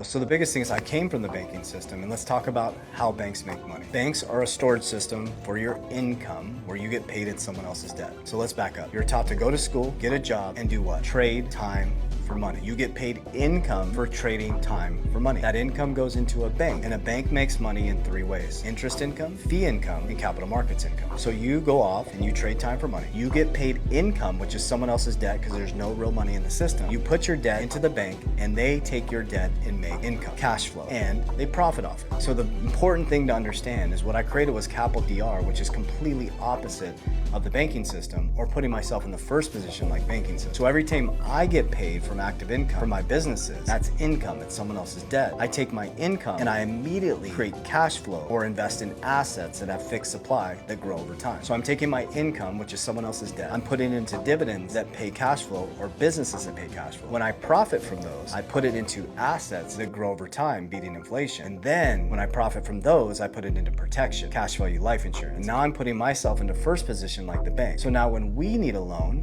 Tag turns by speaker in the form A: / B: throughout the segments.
A: So the biggest thing is I came from the banking system, and let's talk about how banks make money. Banks are a storage system for your income where you get paid in someone else's debt. So let's back up. You're taught to go to school, get a job, and do what? Trade time for money. You get paid income for trading time for money. That income goes into a bank, and a bank makes money in three ways: interest income, fee income, and capital markets income. So you go off and you trade time for money. You get paid income, which is someone else's debt because there's no real money in the system. You put your debt into the bank, and they take your debt and make income, cash flow, and they profit off it. So the important thing to understand is what I created was capital DR, which is completely opposite of the banking system, or putting myself in the first position like banking system. So every time I get paid from active income from my businesses, that's income, it's someone else's debt. I take my income and I immediately create cash flow or invest in assets that have fixed supply that grow over time. So I'm taking my income, which is someone else's debt, I'm putting it into dividends that pay cash flow or businesses that pay cash flow. When I profit from those, I put it into assets that grow over time, beating inflation. And then when I profit from those, I put it into protection, cash value life insurance. And now I'm putting myself into first position like the bank. So now when we need a loan,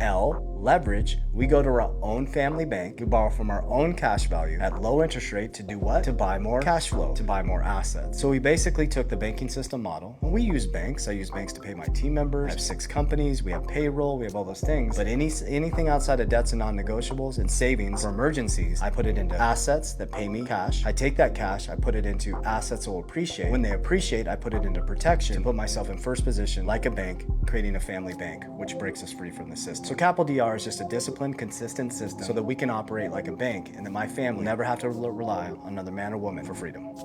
A: leverage, we go to our own family bank, we borrow from our own cash value at low interest rate to do what? To buy more cash flow, to buy more assets. So we basically took the banking system model, and we use banks. I use banks to pay my team members. I have 6 companies, we have payroll, we have all those things. But anything outside of debts and non-negotiables and savings for emergencies, I put it into assets that pay me cash. I take that cash, I put it into assets that will appreciate. When they appreciate, I put it into protection to put myself in first position like a bank, creating a family bank, which breaks us free from the system. So Capital DR is just a disciplined, consistent system so that we can operate like a bank and that my family never have to rely on another man or woman for freedom.